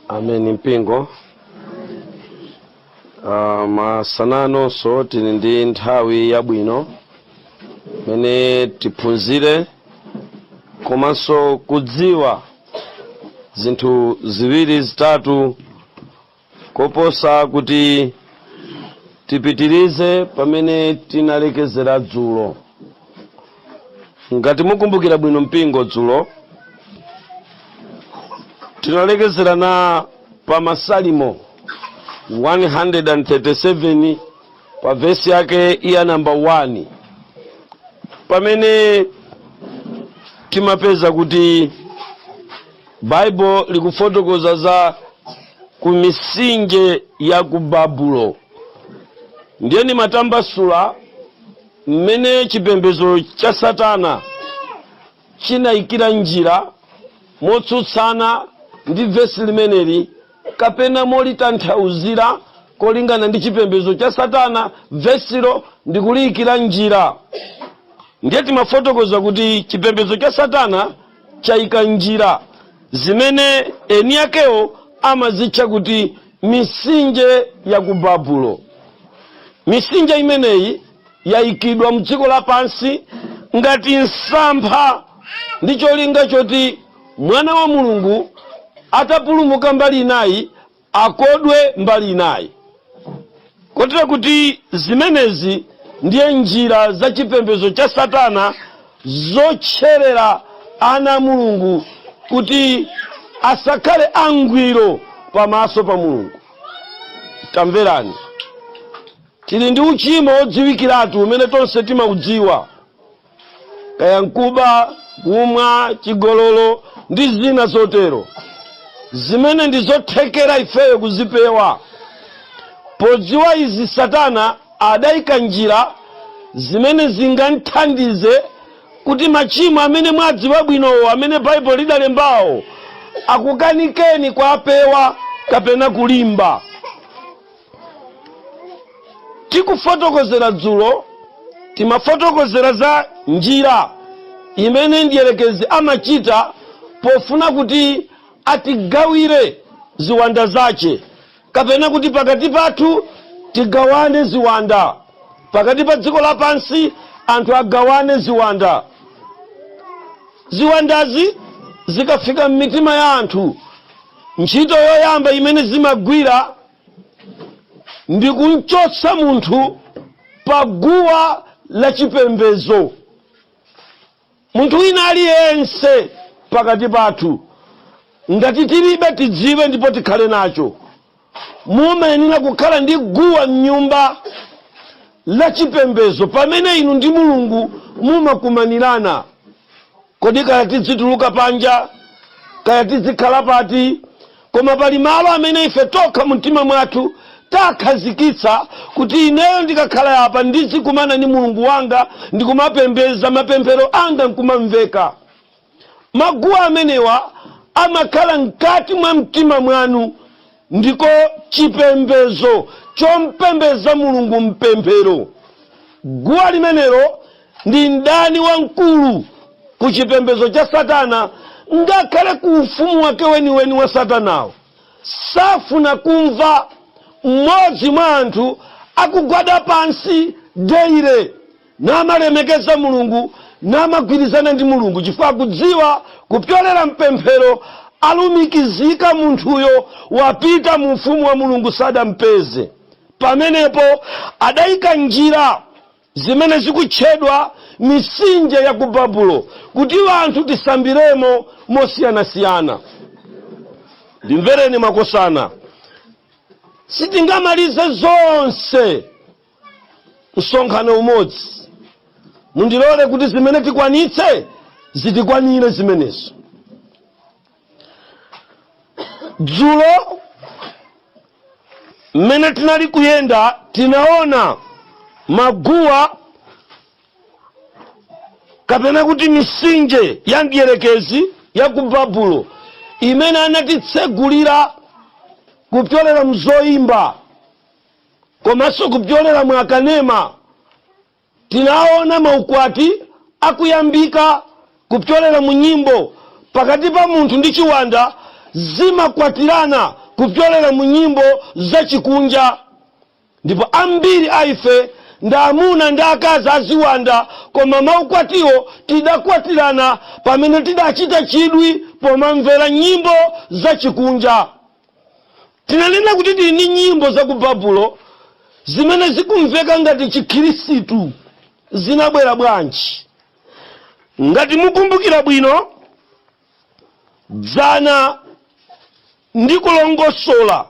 Amen mpingo. Masanano so tili ndi nthawi yabwino mene tiphunzire komanso kudziwa zinthu ziwiri zitatu koposa kuti tipitirize pamene tinalekezera dzulo. Ngati mukumbukira bwino mpingo dzulo tinalekezera na pa Masalimo 137 pa verse yake ya number 1, pamene timapeza kuti Bible likufotokoza za kumisinje ya ku Babulo. Ndiye ni matambasula mmene chipembedzo cha Satana chinayikira njira motsutsana ndi verse limeneli kapena molitanthauzira kolingana ndi chipembedzo cha Satana. Vesilo ndikuliyikira njira. Ndiye timafotokoza kuti chipembedzo cha Satana chayika njira zimene eni yakewo amazitcha kuti misinje ya ku Babulo. Misinje imeneyi yayikidwa mdziko lapansi ngati nsampha ndi cholinga choti mwana wa Mulungu atapulumuka mbali inayi akodwe mbali inayi. Kotero kuti zimenezi ndiye njira za chipembedzo cha Satana zotcherera ana a Mulungu kuti asakhale angwiro pamaso pa Mulungu. Tamverani, tili ndi uchimo odziwikiratu umene tonse timaudziwa, kaya nkuba, kumwa, chigololo ndi zina zotero, zimene ndizothekera ifeyo kuzipewa. Podziwa izi Satana adayika njira zimene zinganthandize kuti machimo amene mwadziwa bwinowo amene Bible lidalembawo akukanikeni kwa apewa kapena kulimba. Tikufotokozera dzulo timafotokozera za njira imene ndiyelekezi amachita pofuna kuti atigawire ziwanda zace, kapena kuti pakati pathu tigawane ziwanda. Pakati pa dziko lapansi anthu agawane ziwanda. Ziwandazi zikafika m'mitima ya anthu, ntchito yoyamba imene zimagwira ndi kumchotsa munthu pa guwa la chipembedzo. Munthu wina aliyense pakati pathu ngati tilibe tidziwe ndipo tikhale nacho. Mumayenera kukhala ndi guwa m'nyumba la chipembedzo pamene inu ndi Mulungu mumakumanirana. Kodi kaya tizituluka panja, kaya tizikhala pati, koma pali malo amene ife tokha mtima mwathu takhazikitsa kuti ineyo ndikakhala apa ndizikumana ndi Mulungu wanga, ndikumapembeza mapemphero anga nkumamveka. Maguwa amenewa amakhala mkati mwa mtima mwanu, ndiko chipembezo chompembeza Mulungu mpemphero. Guwa limenelo ndi mdani wamkulu ku chipembezo cha Satana, ngakhale ku ufumu wake weniweni wa Satanawo. Safuna kumva mmodzi mwa anthu akugwada pansi deire namalemekeza Mulungu namagwirizana ndi Mulungu, chifukwa kudziwa kupyolera mpemphero alumikizika munthuyo wapita mu ufumu wa Mulungu sadampeze. Pamenepo adayika njira zimene zikutchedwa misinje ya ku Babulo kuti anthu tisambiremo mosiyanasiyana. Ndimvereni makosana, sitingamalize zonse msonkhano umodzi. Mundilole kuti zimene tikwanitse zitikwanire zimenezo. Dzulo mmene tinali kuyenda tinaona maguwa kapena kuti misinje ya ndiyelekezi ya ku Babulo imene anatitsegulira kupyolera mzoimba komanso kupyolera mwakanema. Tinaona maukwati akuyambika kupyolera mu nyimbo pakati pa munthu ndi chiwanda zimakwatirana kupyolera mu nyimbo zachikunja. Ndipo ambiri aife ndamuna ndi akazi aziwanda koma maukwatiwo tidakwatirana pamene tidachita chidwi pomamvera nyimbo zachikunja. Tinanena kuti tili ndi nyimbo za ku Babulo zimene zikumveka ngati chikhirisitu zinabwera bwanji. Ngati mukumbukira bwino, dzana ndi kulongosola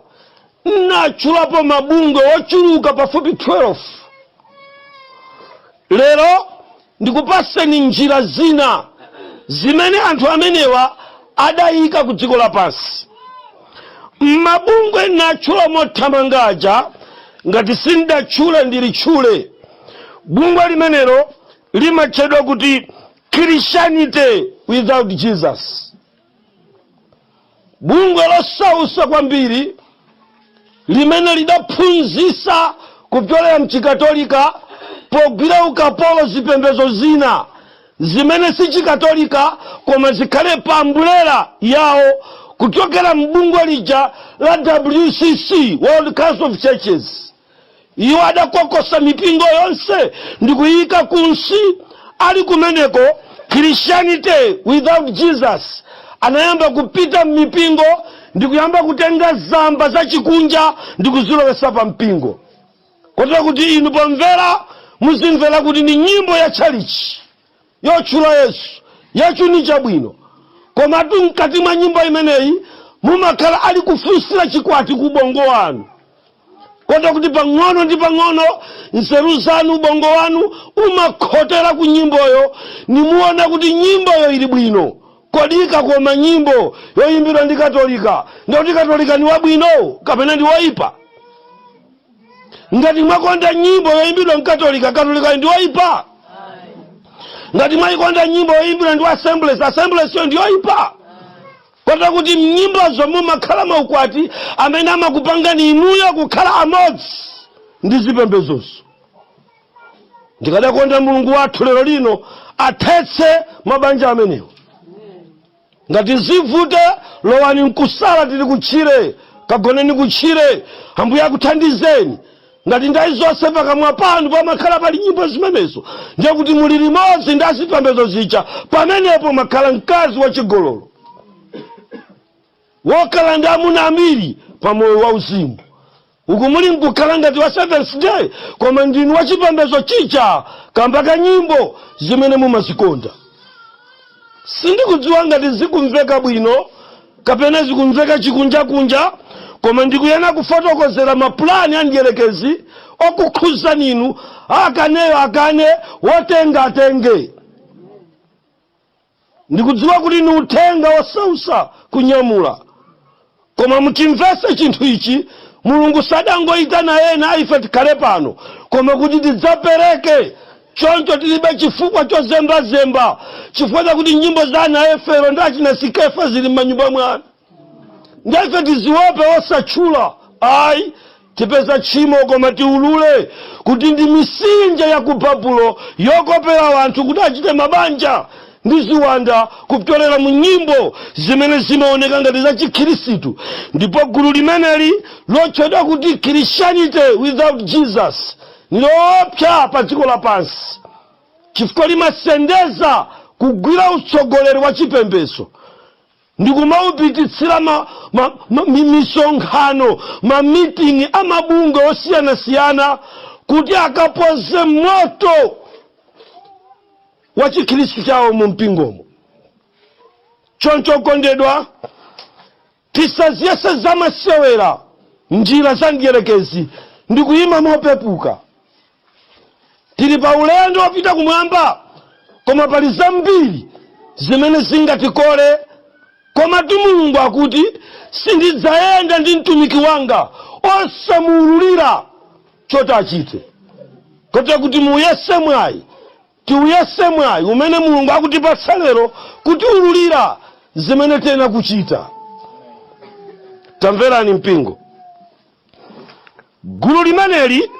natchulapo mabungwe ochuluka pafupi 12. Lero ndikupaseni njira zina zimene anthu amenewa adayika ku dziko lapansi. Mabungwe natchula mothamangaja, ngati sindatchule ndilitchule. Bungwe limenelo limatchedwa kuti Christianity without Jesus. Bungwe losausa kwambiri limene lidaphunzitsa kupyolera mchikatolika pogwira ukapolo zipembedzo zina zimene si chikatolika koma zikhale pambulera yawo kuchokera mbungwe lija la WCC, World Council of Churches. Iwo adakokosa mipingo yonse ndikuyika kunsi. Ali kumeneko Christianity without Jesus anayamba kupita mipingo ndikuyamba kutenga zamba za chikunja ndikuzilowesa pa mpingo. Kotero kuti inu pomvera muzimvera kuti ni nyimbo ya chalichi yotchula Yesu yachunicha bwino, koma mkati mwa nyimbo imeneyi mumakhala ali kufunsira chikwati ku ubongo wanu. Kotero kuti pang'ono ndi pang'ono nzeru zanu ubongo wanu umakhotera ku nyimboyo, nimuona kuti nyimboyo ili bwino. Kodi ikakoma nyimbo yoyimbidwa ndi katolika, ndikuti katolika ni wabwino kapena ndi woyipa? Ngati mwakonda nyimbo yoyimbidwa mkatolika, katolika ndi woyipa? Ngati mwayikonda nyimbo yoyimbidwa ndi Assemblies yo ndi woyipa? Kotero kuti nyimbozo mumakhala maukwati amene amakupangani inuyo kukhala amodzi ndi zipembezozo. Ndikadakonda Mulungu wathu lero lino athetse mabanja amenewo. Ngati zivute lowani mkusala tili kutchire, kagoneni kutchire, Ambuye akuthandizeni. Ngati ndayi zonse pakamwa panu pamakhala pali nyimbo zimenezo, ndiye kuti muli limodzi ndi azipembedzo zija. Pamenepo makhala mkazi wachigololo wokhala ndi amuna ambiri pa moyo wauzimu. Uku muli mkukhala ngati wa Seventh Day koma ndinu wachipembedzo chicha kamba ka nyimbo zimene mumazikonda. Sindikudziwa ngati zikumveka bwino kapena zikumveka chikunja koma ndikuyena kufotokozera mapulani a ndiyelekezi okukhuza ninu. Akaneyo akane, wotenga atenge. Ndikudziwa kuti ni uthenga wosausa kunyamula, koma mutimvese chinthu ichi. Mulungu sadangoyitana ena ife tikhale pano koma kuti tidzapereke. Choncho tilibe chifukwa chozembazemba, chifukwa chakuti nyimbo za ana Efero ndi achina Sikefa zili m'manyumba mwanu. Ndife tiziope osatchula. Ayi, tipeza tchimo koma tiulule kuti ndi misinja ya ku Babulo yokopera wanthu kuti achite mabanja ndi ziwanda kupyolera mu nyimbo zimene zimaoneka ngati za chikhirisitu. Ndipo gulu limeneli lotchedwa kuti Christianity without Jesus niloopsa pa dziko lapansi, chifukwa limasendeza kugwira utsogoleri wa chipembedzo ndikumaupititsira misonkhano, mamitingi amabungwe osiyanasiyana kuti akapoze moto wa chikhristu chawo mu mpingomo. Choncho kondedwa, tisaziyese zamasewera njira za ndiyelekezi ndikuyima mopepuka. Tili pa ulendo wopita kumwamba koma pali zambiri zimene zingatikole, koma Mulungu akuti sindidzayenda ndi mtumiki wanga osamuululira choti achite. Kotero kuti muyese mwayi, tiuyese mwayi umene Mulungu akutipatsa lero kuti ululira zimene tena kuchita. Tamverani mpingo. Gulu limeneli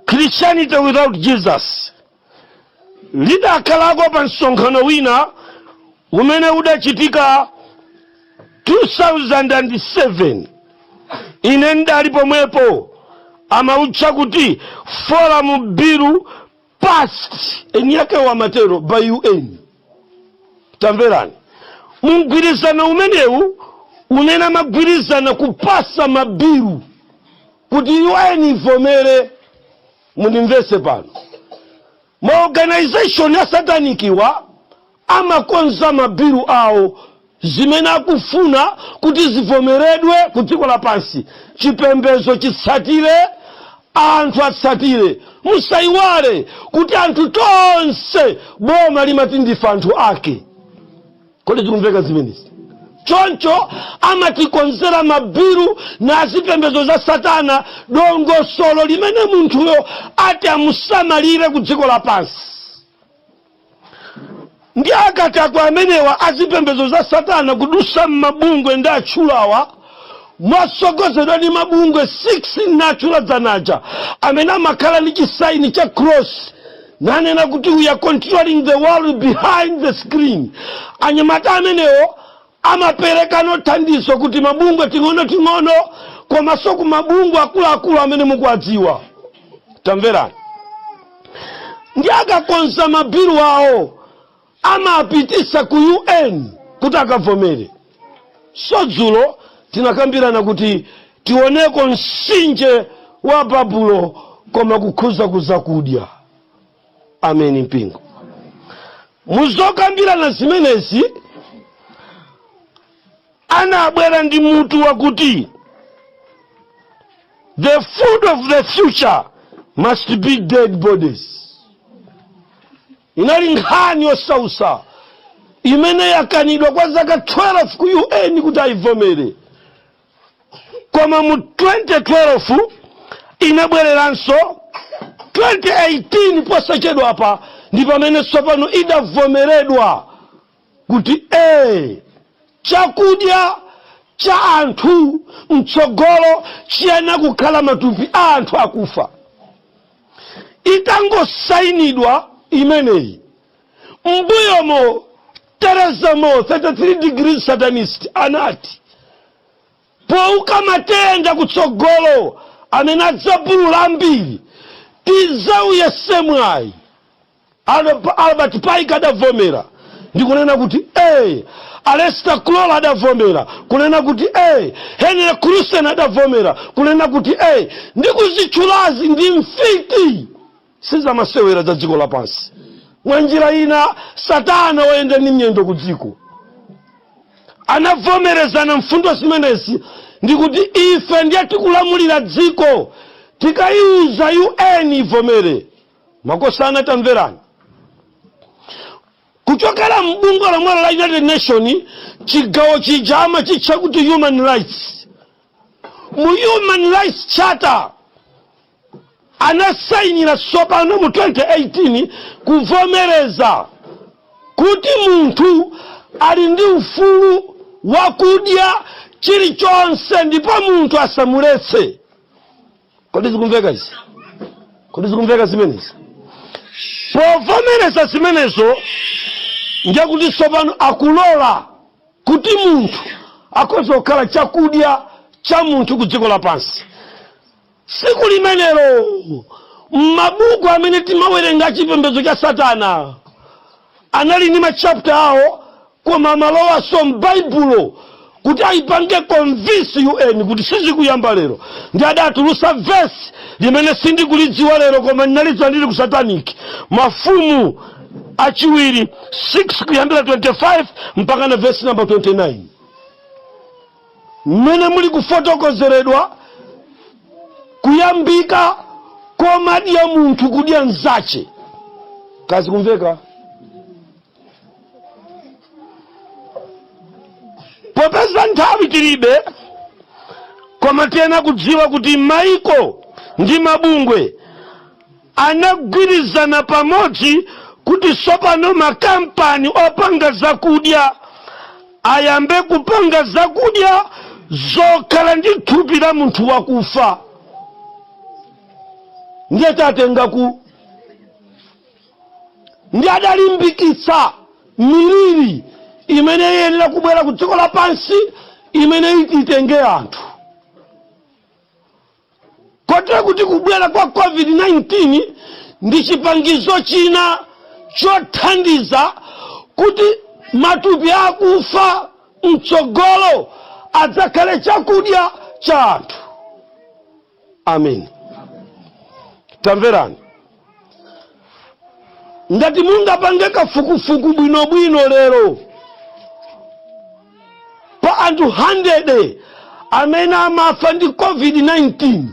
Christianity without Jesus lidakhalako pa msonkhano wina umene udachitika 2007 ine ndali pomwepo amautcha kuti forum bill passed enyake wa matero by UN. Tamverani, mugwirizano umenewu unena magwirizana kupasa mabiru kuti UN ivomere. Mundimvese pano, maorganization ya satanikiwa amakonza mabiru awo zimene akufuna kuti zivomeredwe ku dziko lapansi. Chipembedzo chitsatire, anthu atsatire. Musaiwale kuti anthu tonse boma limati ndife anthu ake. Kodi tikumveka zimenezi? Choncho amatikonzera mabiru na zipembedzo za satana dongosolo limene munthuyo ati amusamalire ku dziko lapansi. Ndi akati ako amenewa azipembedzo za satana kudusa mabungwe ndi atchulawa mwasogozedwa ndi mabungwe 6 natchula dzanaja amene amakhala ndi chisaini cha cross nanena kuti we are controlling the world behind the screen. Anyamata amenewo amapereka nothandizo kuti mabungwe ting'ono komanso ku mabungwe akuluakulu amene mukuwadziwa. Tamverani, ndi akakonza mabiru awo amapitisa ku UN kuti akavomere. So dzulo tinakambirana kuti tioneko msinje wa babulo koma kukhuza kuzakudya. Ameni mpingo. Muzokambirana zimenezi anabwera ndi mutu wakuti the food of the future must be dead bodies. Inali nkhani yosausa imene yakanidwa kwa zaka 12 ku UN kuti aivomere. Koma mu 2012 inabwereranso 2018 posachedwa apa ndi pamene tsopano idavomeredwa kuti chakudya cha anthu mtsogolo chiyena kukhala matupi a anthu akufa. Itangosainidwa imeneyi, mbuyomo Theresa May 33 degrees satanist anati pouka matenda kutsogolo amene adzapulula ambiri tizauye semwayi. Albert Pike adavomera ndikunena kuti Alester Crowley adavomera kunena kuti Henry Crewson adavomera kunena kuti ndikuzitchulazi ndi mfiti sizamasewera za dziko lapansi. Mwanjira ina satana woyenda ndi mnyendo ku dziko anavomerezana mfundo zimenezi ndikuti ife ndiye tikulamulira dziko tikayiuza UN ivomere. Makosana, tamverani, kuchokera mbungo la mwala la United Nations chigawo chijama chicha kuti human rights. Mu human rights charter anasainira tsopano mu 2018 kuvomereza kuti munthu ali ndi ufulu wakudya chilichonse ndipo munthu asamuletse. Kodi zikumveka izi? Kodi zikumveka zimenezi? Povomereza zimenezo ndiye kuti tsopano akulola kuti munthu akhoza kukhala chakudya cha munthu ku dziko lapansi. Siku limenelo mabuku amene timawerenga chipembedzo cha satana anali ndi machapter awo koma malowaso m'baibulo kuti ayipange convince UN kuti sizikuyamba lero. Ndi adatulusa verse limene sindikulidziwa lero koma ndinalidziwa ndili ku satanic Mafumu achiwiri 6 kuyambira 25 mpaka na verse number 29 mmene muli kufotokozeredwa kuyambika komadya munthu kudya nzache. Kazi kumveka? Popeza nthawi tilibe koma tiyena kudziwa kuti maiko ndi mabungwe anagwirizana pamodzi kuti tsopano makampani opanga zakudya ayambe kupanga zakudya zokhala ndi thupi la munthu wakufa. Ndiye tatengaku ndi adalimbikitsa miliri imene yenera kubwera ku dziko lapansi imene itenge anthu. Kotero kuti kubwera kwa COVID-19 ndi chipangizo china chothandiza kuti matupi akufa mtsogolo adzakhale chakudya cha anthu. Amen. Tamverani. Ngati mungapange kafukufuku bwinobwino lero pa anthu 100 amene amafa ndi COVID-19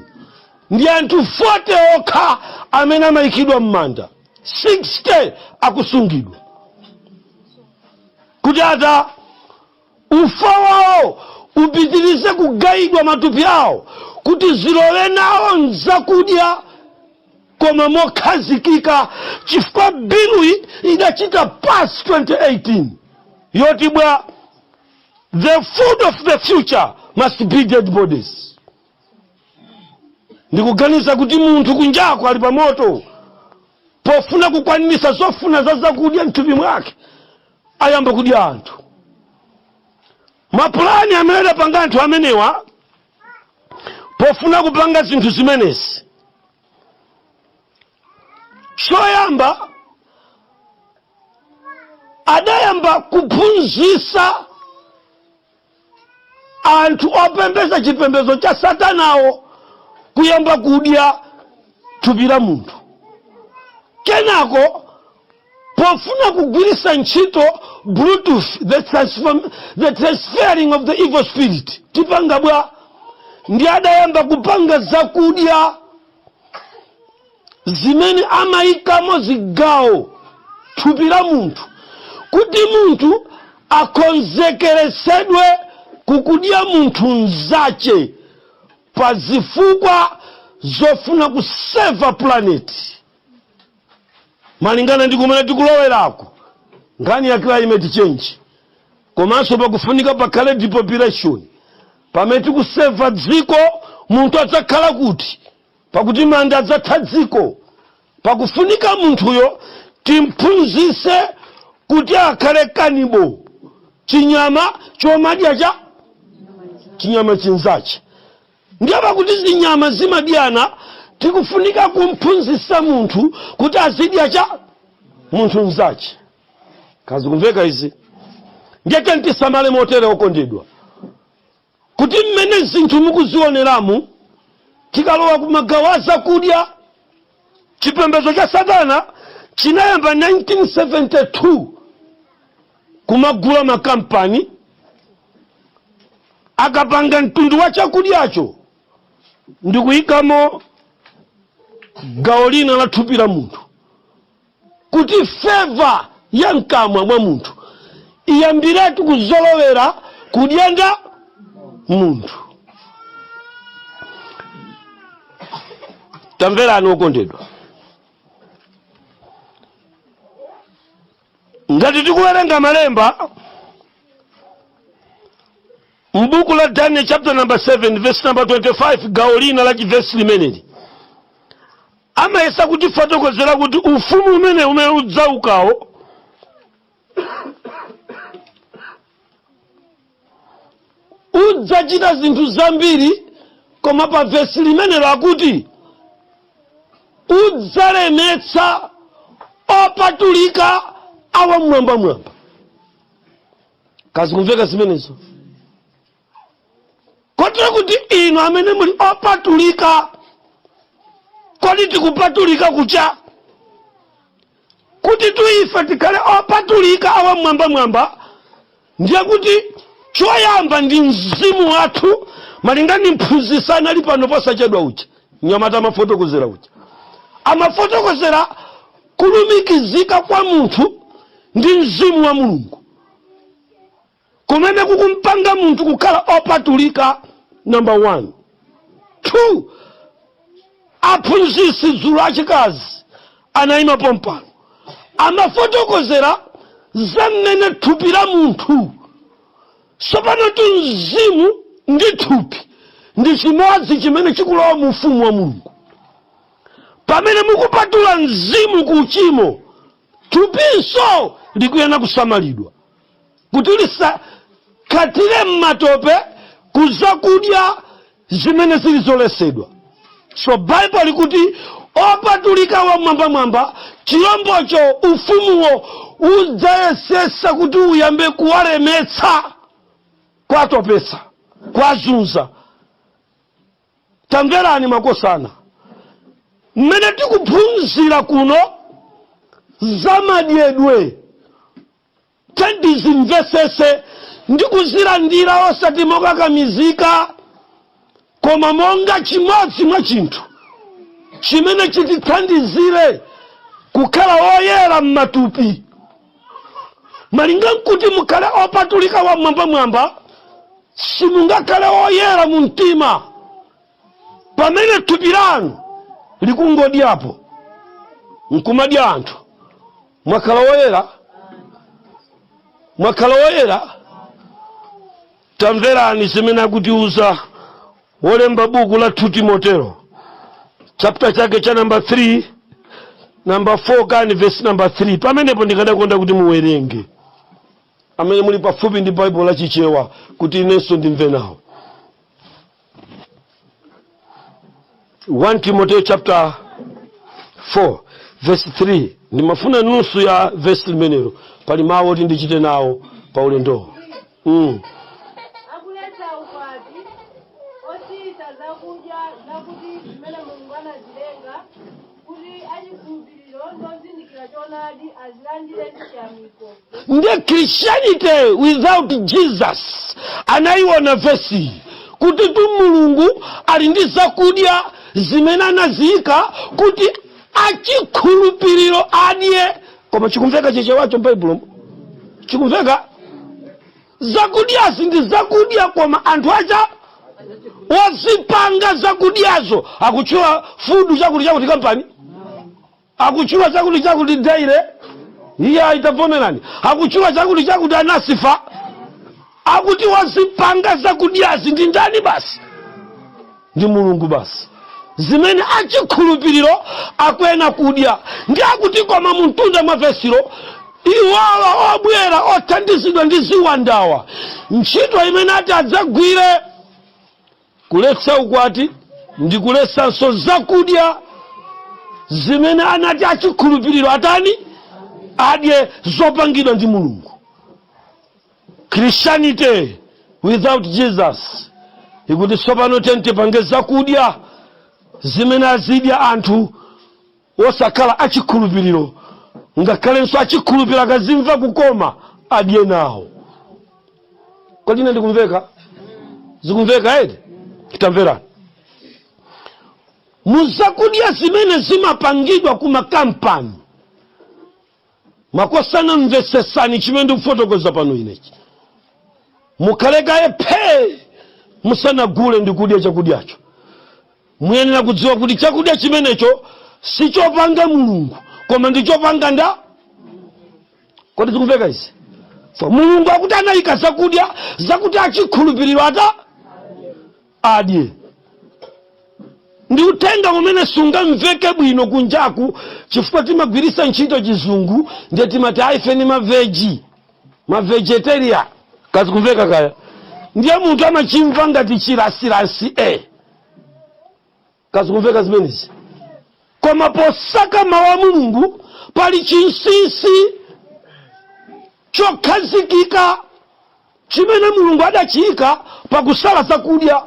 ndi anthu 40 okha amene amayikidwa m'manda, 60 akusungidwa kuti ata ufa wawo upitirize kugayidwa matupi awo kuti zilowe nawo nzakudya koma mokhazikika, chifukwa bilu idachita pass 2018 yoti bwa the food of the future must be dead bodies. Ndikuganiza kuti munthu kunjako ali pa moto pofuna kukwanisa zofuna za zakudya mthupi mwake ayamba kudya anthu. Mapulani amene adapanga anthu amenewa pofuna kupanga zinthu zimenezi, choyamba adayamba kuphunzitsa anthu opembeza chipembedzo cha Satanawo kuyamba kudya thupi la munthu. Kenako pofuna kugwiritsa ntchito Bluetooth, the transferring of the evil spirit, tipanga bwa ndi adayamba kupanga zakudya zimene amayikamo zigawo thupi la munthu kuti munthu akonzekeresedwe kukudya munthu nzache pa zifukwa zofuna kuseva planet. Malingana ndi kumene tikulowerako ngani ya climate change, komanso pakufunika pakhale depopulation, pamene tikuseva dziko munthu adzakhala kuti pakuti manda adzatha dziko, pakufunika munthuyo timphunzitse kuti akhale kanibo, chinyama chomadya cha chinyama chinzache. Ndiye pakuti zinyama zimadyana, tikufunika kumphunzitsa munthu kuti azidya cha munthu nzache. Kazi kumveka izi? Ndiye tisamale motere okondedwa kuti mmene zinthu mukuzioneramu tikalowa kumagawa zakudya. Chipembedzo cha Satana chinayamba 1972 kumagula makampani akapanga mtundu wa chakudyacho ndikuyikamo gawo lina la thupi la munthu kuti feva ya mkamwa mwa munthu iyambiretu kuzolowera kudyanda munthu. Tamverani okondedwa. Ngati tikuwerenga malemba mbuku la Daniel chapter number 7 verse number 25 gawo lina la chivesi limeneli amayesa kutifotokozera kuti ufumu umene udzaukawo udzachita zinthu zambiri, koma pa vesi limenelo akuti udzalemetsa opatulika awa mwamba. Kazi kumveka zimenezo? Kotero kuti inu amene muli opatulika, kodi tikupatulika kucha? Kuti tuife tikhale opatulika awa mwamba, ndiye kuti choyamba ndi mzimu wathu, malingana mphunzitsana ali pano posachedwa ucha nyamata amafotokozera ucha. Amafotokozera kulumikizika kwa munthu ndi mzimu wa Mulungu kumene kukumpanga munthu kukhala opatulika. Number 1. 2, aphunzitsi dzulo achikazi anayima pompano amafotokozera za mmene thupi la munthu sopano tu mzimu ndi thupi ndi chimodzi chimene chikulowa mu ufumu wa Mulungu. Pamene mukupatula mzimu ku uchimo, thupinso likuyena kusamalidwa kuti lisakatire m'matope kuzakudya zimene zilizoletsedwa. So Bible likuti opatulika wa mwamba chilombocho ufumuwo udzayesesa kuti uyambe kuwalemetsa, kwatopesa, kwazunza. Tamverani makosana, mmene tikuphunzira kuno zamadyedwe tendizimvesese ndi kuzilandira osati mokakamizika, koma monga chimodzi mwa chinthu chimene chitithandizire kukhala oyera m'matupi. Malinga nkuti mukhale opatulika wa mwamba simungakhale oyera mu mtima pamene thupi lanu likungodyapo nkumadya anthu. Mwakhala oyera? Mwakhala oyera? Tamverani zimene akutiuza wolemba buku la 2 Timoteo chapter chake cha number 3 number 4 kani verse number 3. Pamenepo ndikadakonda kuti muwerenge, amene muli pafupi ndi Bible la Chichewa, kuti inenso ndimve nawo. 1 Timoteo chapter 4 verse 3. Ndimafuna nusu ya verse limenelo, pali mawu oti ndichite nawo pa ulendo. Akuleta ukwati osita zakudya zakuti zimene Mulungu anazilenga kuti achikhulupiriro ndozindikira choonadi azilandire ndi chiyamiko. Ndiye Christianity without Jesus anaiona verse kuti tu Mulungu ali ndi zakudya zimene anaziyika kuti achikhulupiriro adye. Koma chikumveka chechewacho Bible? Chikumveka? Zakudyazi ndi zakudya, koma anthu acha wazipanga zakudyazo akuchula food chakuti chakuti company, akuchula chakuti chakuti daire iya itavomerani, akuchula chakuti chakuti anasifa, akuti wazipanga zakudyazi ndi ndani basi? Ndi Mulungu basi. Zimene achikhulupiriro akwena kudya. Ndi akuti koma mumtunda mwa vesilo iwawa obwera othandizidwa ndi ziwandawa ntchito imene ati adzagwire kuletsa ukwati ndi kuletsanso zakudya zimene anati achikhulupiriro atani adye, zopangidwa ndi Mulungu. Christianity without Jesus ikuti tsopano tipange zakudya zimene azidya anthu osakhala achikhulupiriro, ngakhalenso achikhulupiriro akazimva kukoma adye nawo. Kodi ine ndikumveka? Zikumveka edi? Tamverani. Muzakudya zimene zimapangidwa kumakampani, makosana mvesesani chimene ndikufotokoza pano inechi. Mukhalekaye phe musanagule ndi kudya chakudyacho. Muyenera kudziwa kuti chakudya chimenecho si chopanga Mulungu, koma ndi chopanga nda. Kodi zikumveka izi? So Mulungu akuti anayika zakudya zakuti achikhulupiriro ata adye. Ndi utenga umene sungamveke bwino kunjaku, chifukwa timagwirisa ntchito chizungu ndiye timati ife ni mavegetarian. Kazi kumveka kaya? Ndiye munthu amachimva ngati chirasirasi Kazi kumveka zimenezi? Koma posaka mawu a Mulungu pali chinsinsi chokhazikika chimene Mulungu adachiyika pakusala zakudya.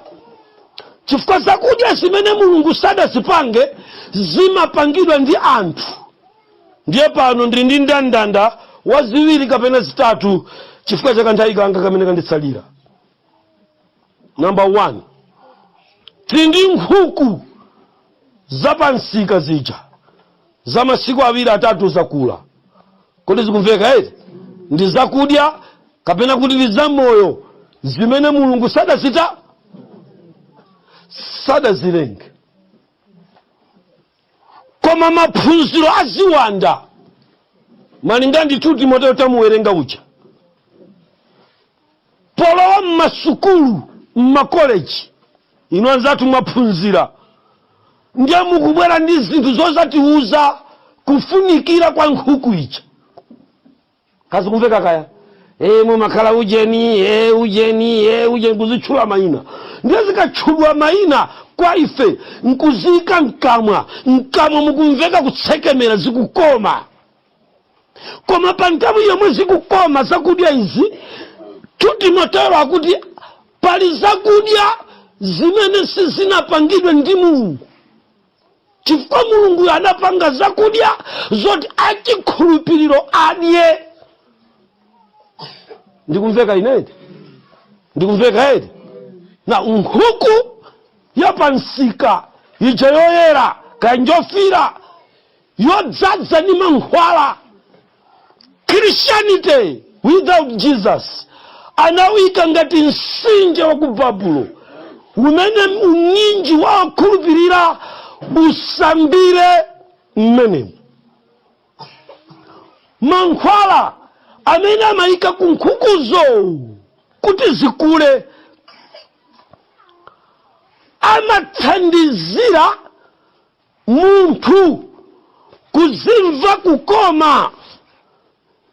Chifukwa zakudya zimene Mulungu sadazipange zimapangidwa ndi anthu. Ndiye pano ndili ndi ndandanda waziwiri kapena zitatu chifukwa cha kanthawi kanga kamene kanditsalira. Number 1, tindi nkhuku zapansika zija za masiku 2-3 zakula. Kodi zikumveka eti? Ndi zakudya kapena kuti ndi zamoyo zimene Mulungu sadazilenge. Koma maphunziro aziwanda malinga ndi 2 Timoteo tamuwerenga uja, polowa mmasukulu mmakoleji ino anzatu mwaphunzira, ndiye mukubwera ndi zinthu zozatiuza kufunikira kwa nkhuku ija. Kazi kumveka kaya? mumakhala ujeni ujeni kuzitchula mayina. Ndiye zikatchulwa mayina kwa ife nkuzika mkamwa mukumveka kutsekemera zikukoma. Koma pa nthawi yomwe zikukoma zakudya izi, Timoteo akuti pali zakudya zimene sizinapangidwe ndi Mulungu. Chifukwa Mulungu anapanga zakudya zoti achikhulupiriro adye. Ndikumveka inedi? Ndikumveka edi? Na nkhuku yapansika ija yoyera kanjofira yodzaza ni mankhwala. Christianity without Jesus anawika ngati msinje wa ku Babulo umene unyinji wa akhulupirira usambire mmenemu. Mankhwala amene amayika ku nkhukuzo kuti zikule amathandizira munthu kuzimva kukoma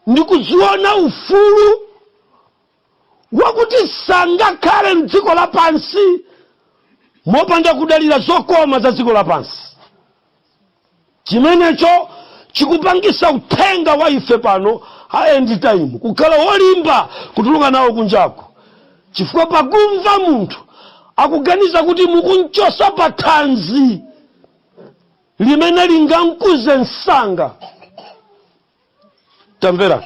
ndi kuziona ufulu wakuti sangakhale mdziko lapansi mopanda kudalira zokoma za dziko lapansi. Chimenecho chikupangisa uthenga wa ife pano end time kukhala wolimba kutuluka nawo kunjako. Chifukwa pakumva munthu akuganiza kuti mukunchosa pa thanzi limene lingamkuze msanga. Tamvera,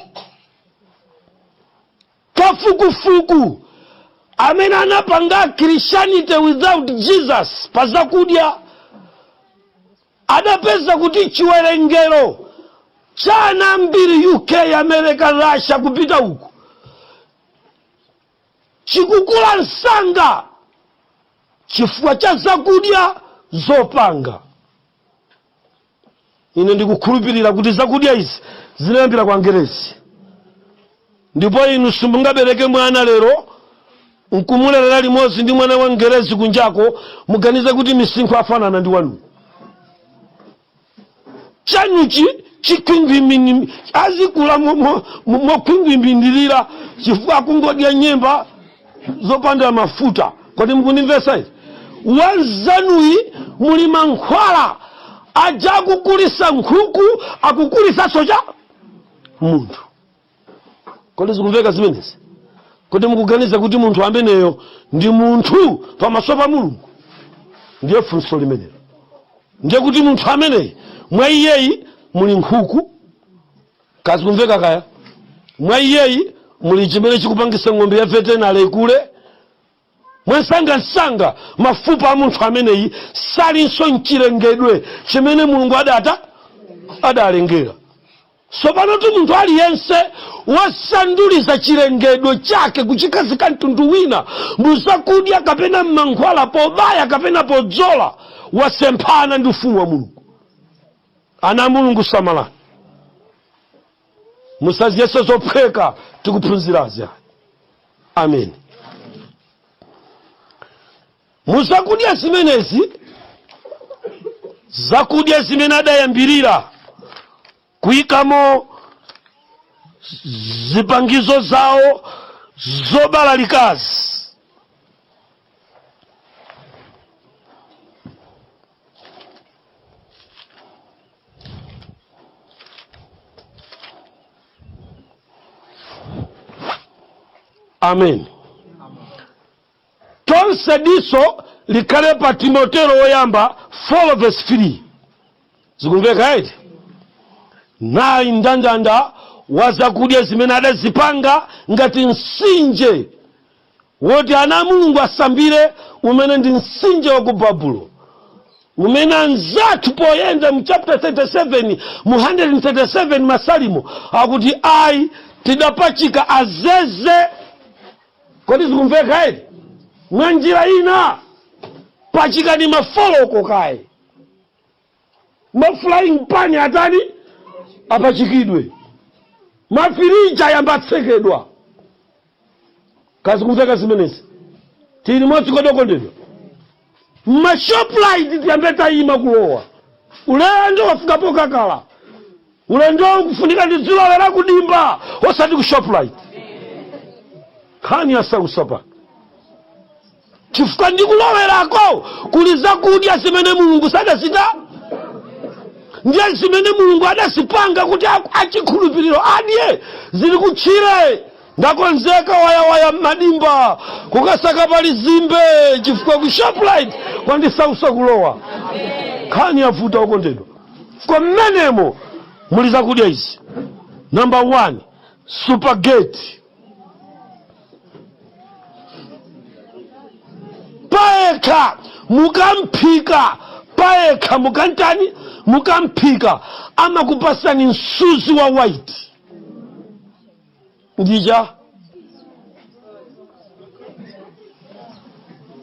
kafukufuku amene anapanga Christianity without Jesus pazakudya adapeza kuti chiwerengero cha ana mbiri UK, America, Russia kupita uku chikukula msanga chifukwa cha zakudya zopanga. Ine ndikukhulupirira kuti zakudya izi zinayambira kwa Angerezi. Ndipo inu simungabereke mwana lero nkumulera limodzi ndi mwana wa Angerezi kunjako muganize kuti misinkhu afanana ndi wanu. Chanuchi chikwingwimini azikula mokwingwimbindirira chifukwa kungodya nyemba zopanda mafuta. Kodi mukundimvesa izi? Wanzanuyi muli mankhwala aja akukulisa nkhuku akukulisa soja munthu. Kodi zikumveka zimenezi? Kodi mukuganiza kuti munthu ameneyo ndi munthu pamaso pa Mulungu? Ndiye funso limenelo. Ndiye kuti munthu ameneyi mwa iyeyi muli nkhuku, kazi kumveka kaya? Mwa iyeyi muli chimene chikupangisa ng'ombe ya veterinary ikule. Mwansanga mafupa a munthu ameneyi salinso mchilengedwe chimene Mulungu adalengera. So panoti munthu aliyense wasanduliza chilengedwe chake kuchikazika mtundu wina muzakudya kapena mmankhwala pobaya kapena podzola wasemphana ndi ufumu wa Mulungu. Ana Mulungu samalani. Musaziyese zophweka tikuphunzirazi. Amen. Muzakudya zimenezi, zakudya zimene adayambirira kuyikamo zipangizo zawo zobalalikazi. Amen. Tonse diso likale pa Timoteo woyamba 4:3. Zikumveka eti? Na indandanda wazakudya zimene adazipanga ngati msinje woti ana Mulungu asambire umene ndi msinje wa ku Babulo. Umene anzathu poyenda mu chapter 37 mu 137 masalimo akuti ayi tidapachika azeze. Kodi zikumveka eti? Mwanjira ina pachika ni mafoloko kaye. Maflying pani atani apachikidwe. Mafirija yambatsekedwa. Kazi kumveka zimenezi. Tili moti kodokondedwa. Mashoplight tiyambeta ima kulowa. Ulendo wafikapo kakala. Ulendo kufunika ndi dzilo lera kudimba osati ku shoplight. khani yasausa pano chifukwa ndikulowerako kuli zakudya zimene mulungu sadazita ndiye zimene mulungu adazipanga kuti achikhulupiriro adye zili kutchire ndakonzeka wayawaya m'madimba kukasaka pali zimbe chifukwa ku Shoprite kwandisausa kulowa khani yavuta okondedwa kwa mmenemo muli zakudya izi. Number 1 spaghetti paeka mukamphika paeka mukantani mukamphika amakupasani msuzi wa white ndija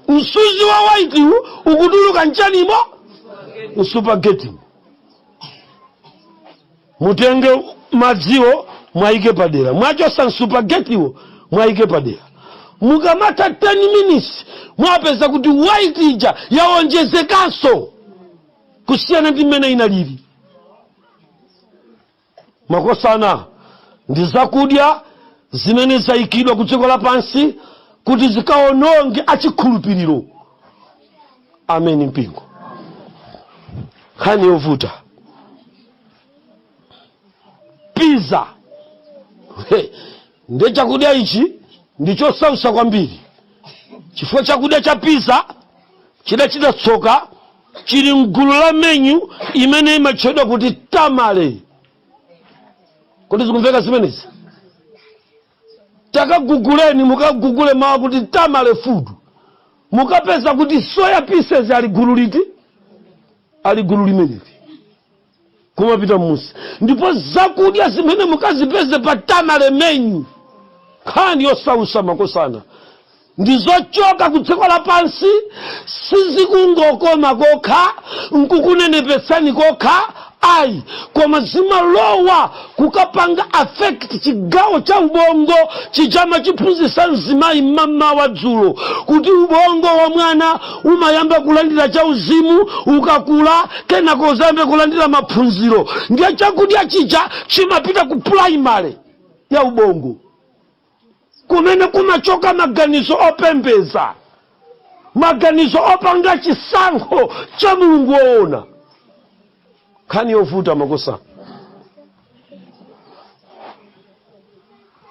msuzi wa white ukutuluka nchanimo spaghetti mutenge madziwo mwaike padera mwachosa spaghettiwo mwaike padera mukamata 10 minutes mwapeza kuti white ija yaonjezekanso kusiyana ndi mmene inalili. Makosana ndi zakudya zimene zayikidwa ku dziko lapansi kuti zikaononge achikhulupiriro. Amen mpingo. Khani yovuta pizza ndi chakudya ichi ndichosausa kwambiri chifukwa chakudya cha pizza chidachita tsoka chili mgulu la menu imene imatchedwa kuti tamale. Kuti zikumveka zimenezi takaguguleni mukagugule mawa kuti tamale food mukapeza kuti soya pieces ali gulu liti ali gulu limeneli kumapita musi ndipo zakudya zimene mukazipeze pa tamale menu khani yosausa makosana ndizochoka ku dziko lapansi sizikungokoma kokha nkukunenepetsani kokha ayi koma zimalowa kukapanga affect chigawo cha ubongo chijama chiphunzitsa mzimayi mmamawa dzulo kuti ubongo wa mwana umayamba kulandira cha uzimu ukakula kenako uzayambe kulandira maphunziro ndiye chakudya chija chimapita ku primary ya ubongo kumene kumachoka maganizo opembeza maganizo opanga chisankho cha mulungu woona. Khani yovuta makosa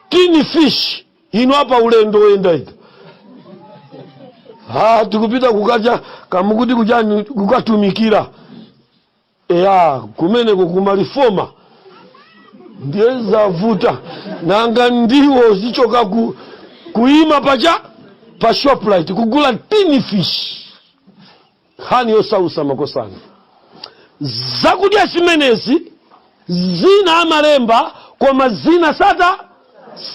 tini fish ino apa ulendo wenda ika tikupita kukacha kamukuti kuchani kukatumikira kumene kukumalifoma ndiye zavuta nanga ndiwo zichoka kuima pacha pa Shoprite kugula tini fish. Khani yosausa makosana zakudya zimenezi zina amalemba koma zina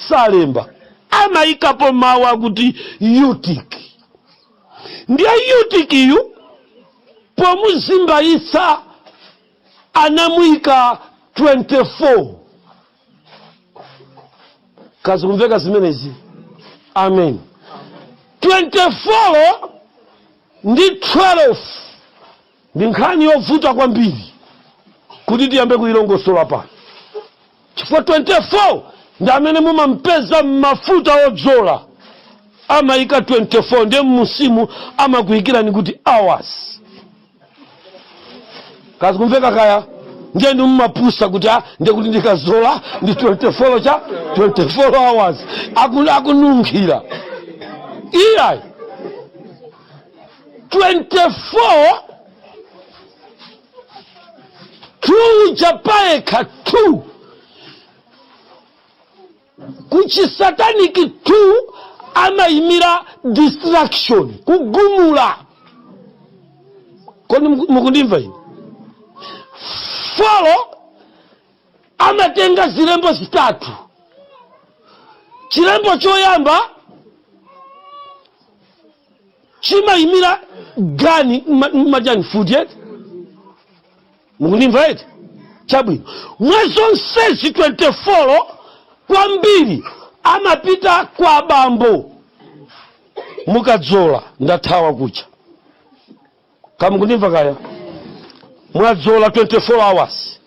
salemba amayikapo mawa kuti UTIC ndiye UTIC yu pomuzimbayitsa anamuyika 24 kazi kumveka zimenezi. Amen. 24 ndi 12 ndi nkhani yovuta kwambiri kuti tiyambe kuilongosola pano chifukwa 24 ndi amene mumampeza mafuta odzola amayika 24 ndiye musimu amakuyikirani kuti hours kazi kumveka kaya ndiye ndi mumapusa kuti ndiye kuti ndikazola ndi 24 cha 24 hours akununkhira iyayi 24 2 japaeka 2 kuchisataniki 2 amayimira distraction kugumula. Kodi mukundimva ine 4 amatenga zilembo zitatu. Chilembo choyamba chimayimira gani majani food yet mukundimva eti chabwino mwezonsezi 24 kwambiri amapita kwa bambo mukadzola ndathawa kucha kamukundimva kaya mwadzola 24 hours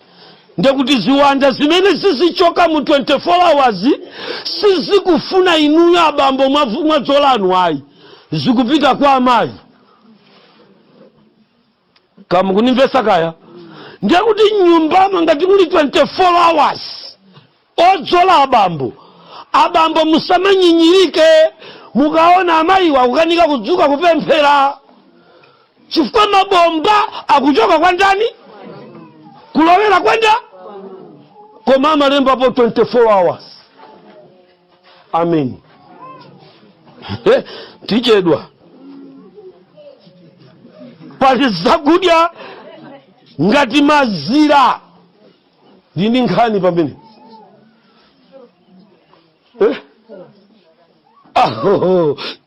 ndekuti ziwanda zimene sizichoka mu 24 hours sizikufuna inuyo abambo mwadzolanu ayi, zikupita kwa amayi. Kama kunimvesa kaya, ndekuti nyumbama ngati muli 24 hours odzola abambo musamanyinyirike mukaona amayi wakukanika kudzuka kupemphera, chifukwa mabomba akuchoka kwa ndani? Kulowera kwenda koma amalemba po 24 hours. Amen. Tichedwa pali zakudya ngati mazira ndini nkhani pamene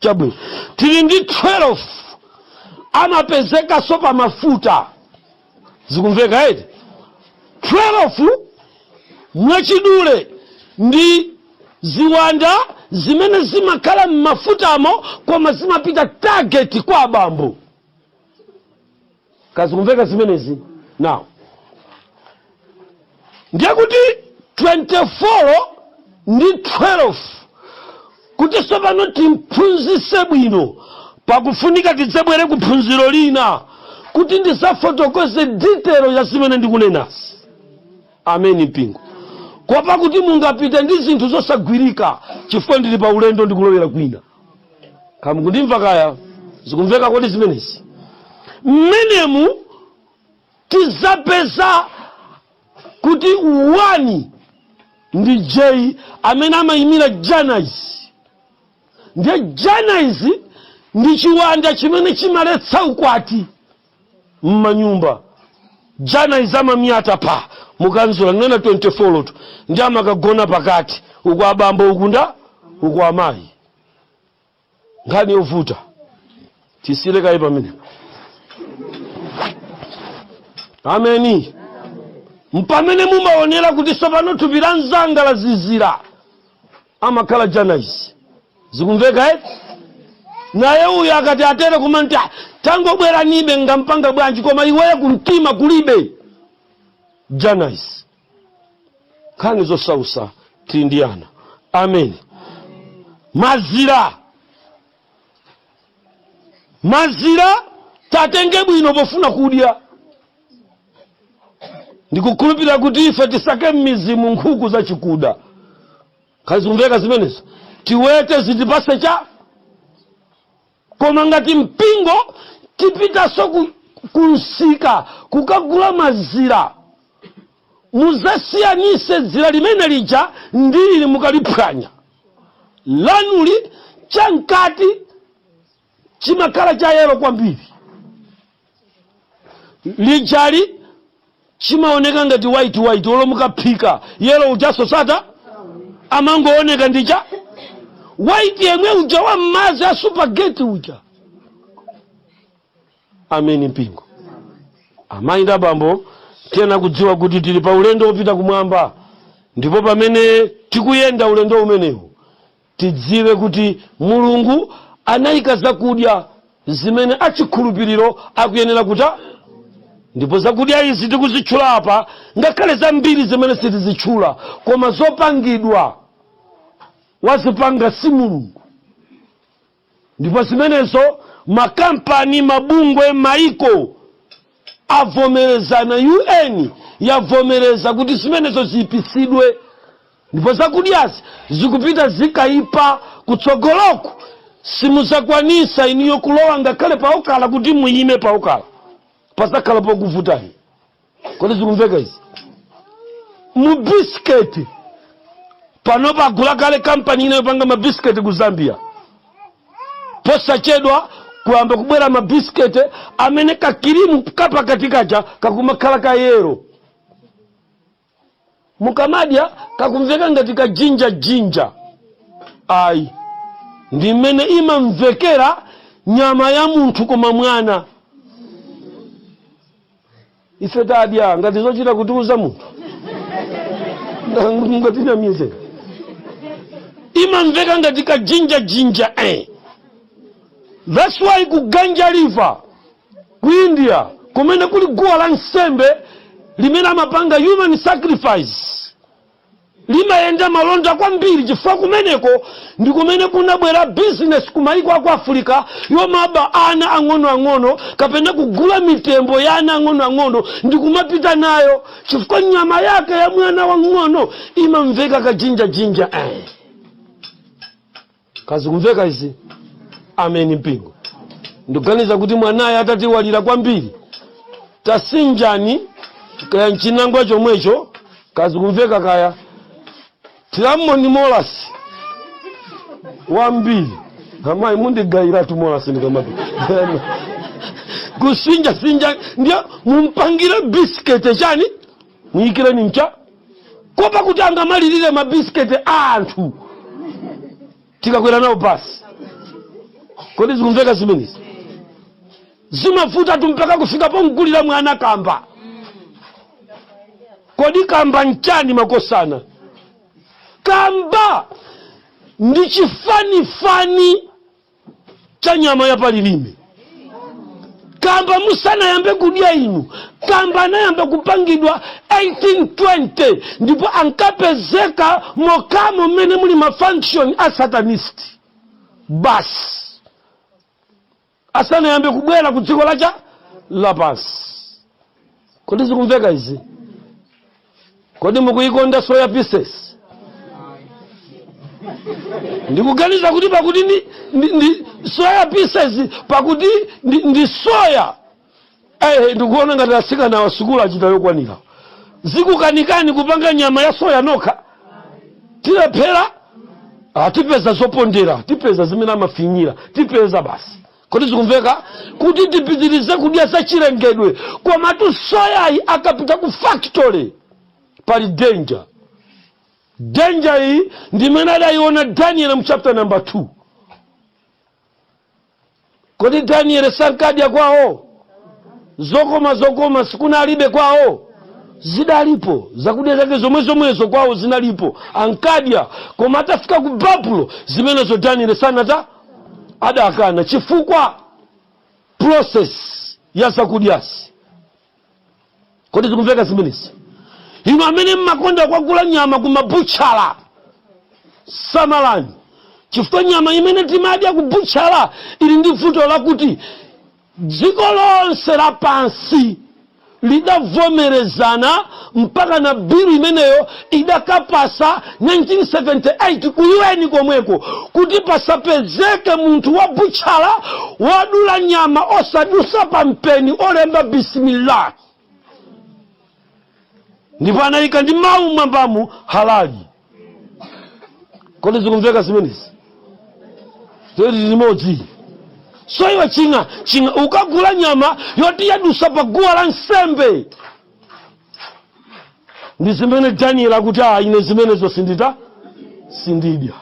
chabwe tili ndi 12 amapezeka sopa mafuta. Zikumveka eti 12 mwachidule ndi ziwanda zimene zimakhala mmafutamo koma zimapita target kwa abambo. Kazikumveka zimenezi? Now ndiye kuti 24 ndi 12 kuti sopano timphunzise bwino pakufunika tidzabwere kuphunziro lina kuti ndisafotokoze detail ya zimene ndikunenasi. Amen mpingo. Kuopa kuti mungapita ndi zinthu zosagwirika chifukwa ndili pa ulendo ndikulowera kwina. Kama kundimva kaya? Zikumveka kodi zimenezi? Mmenemu tizapeza kuti wani ndi J amene amayimira Janais. Ndiye Janais ndi chiwanda chimene chimaletsa ukwati mmanyumba. Janais amamyata pa mukanzula nena 24 loto ndi amakagona pakati uku abambo ukunda uku amayi. Nkhani yovuta tisile kayi pamene. Ameni. Mpamene mumaonera kuti sopano tupira nzanga la zizira amakhala Janais. Zikumveka eti? Naye uyu akati atere kumanta tangobwera nibe ngampanga bwanji koma iweyo kumtima kulibe Janais. Khani zosausa tindiana. Amen. Mazira tatenge bwino pofuna kudya. Ndikukhulupirira kuti ife tisake mizimu nkhuku za chikuda. Kazikumveka zimenezo? Tiwete zitipase cha koma ngati mpingo tipita so kunsika kukagula mazira, muzasiyanise zira limene lija ndili mukaliphwanya. Lanuli chankati chimakhala cha yelo kwambiri, lijali chimaoneka ngati white olo mukaphika yelo ujaso sata amangooneka ndicha white yemwe uja wa mazi a supergeti uja. Amen mpingo. Amayi ndi abambo tena kudziwa kuti tili pa ulendo opita kumwamba, ndipo pamene tikuyenda ulendo umenewu tidziwe kuti Mulungu anayika zakudya zimene achikhulupiriro akuyenera kuta. Ndipo zakudya izi tikuzitchula apa ngakhale zambiri zimene sitizitchula koma zopangidwa wazipanga si Mulungu. Ndipo zimenezo makampani, mabungwe, maiko avomereza na UN yavomereza kuti zimenezo zipisidwe. Ndipo zakudyazi zikupita zikaipa kutsogoloko simuzakwanisa iniyo kulowa ngakhale paokala kuti muyime paokala pasakhala pokuvutani. Kodi zikumveka izi? Mubisketi panopa agula kale kampani inayopanga mabisketi ku Zambia. Posachedwa kuyamba kubwera mabisketi amene kakirimu kapa katikacha kakumakhala ka yero. Mukamadya kakumveka ngati ka jinja. Ayi. Ndi mmene imamvekera nyama ya munthu koma mwana. Ife tadya ngati zochita kutiuza munthu. Ngati na mize. Imamveka ngati ka jinja. That's why ku Ganja River ku India kumene kuli guwa la nsembe limene amapanga human sacrifice limayenda malonda kwambiri, chifukwa kumeneko ndi kumene kunabwera business kumayiko aku Africa yomaba ana ang'ono kapena kugula mitembo ya ana ang'ono ndi kumapita nayo, chifukwa nyama yake ya mwana wang'ono imamveka kajinja kazi kumveka izi. Ameni mpingo. Ndikuganiza kuti mwanaye atatiwalira kwambiri tasinjani kaya nchinangwa chomwecho kazi kumveka kaya tilamoni molasi wambiri amayi mundigaira tu molasi ndikamapi kusinja ndio mumpangire bisikete chani muyikire ni mcha kopa kuti angamalirire mabisikete anthu tikakwera nawo basi. Kodi zikumveka zimenezi? Zimafuta tumpaka kufika po mgulira mwana kamba. Kodi kamba nchani makosana? Kamba ndi chifani cha nyama ya palilime. Kamba musana yambe kudya inu. Kamba na yambe kupangidwa 1820 ndipo ankapezeka mokamo mene muli mafunction a satanist. Bas asana yambe kubwera ku dziko lacha lapasi. Kodi zikumveka izi? Kodi mukuikonda soya pieces? Ndikuganiza kuti pakuti ndi soya pieces pakuti ndi soya. Ndikuona ngati asikana wa sukulu achita yokwanira. Zikukanikani kupanga nyama ya soya nokha. Tilephera tipeza zopondera, tipeza zimene amafinyira, tipeza basi. Kodi zikumveka? Kuti tipitirize kudya sachilengedwe koma tu soya akapita ku factory pali danger. Danger hii ndimene adayiona Daniel mu chapter number 2. Kodi Daniel sankadya kwawo zokoma sikuna alibe kwawo zidalipo, zakudya zake zomwezo kwawo zinalipo, ankadya koma atafika ku Babulo zimenezo Daniel sanata adakana chifukwa process ya zakudyasi. Kodi zikumveka zimenezi? Inu amene mmakonda kwagula nyama kumabuchala samalani, chifukwa nyama imene timadya kubuchala ili ndi vuto lakuti dziko lonse lapansi lidavomerezana mpaka na bilu imeneyo idakapasa 1978 ku UN komweko kuti pasapezeke munthu wa buchala wadula nyama osadusa pampeni olemba bismillah. Ndipo anayika ndi mawu mwambamu halali. Kodi zikumveka zimenezi? Todi limodzi. So iwe chinga ukagula nyama yoti yadusa pa guwa la nsembe. Ndi zimene Daniel akuti ine zimenezo sindidya.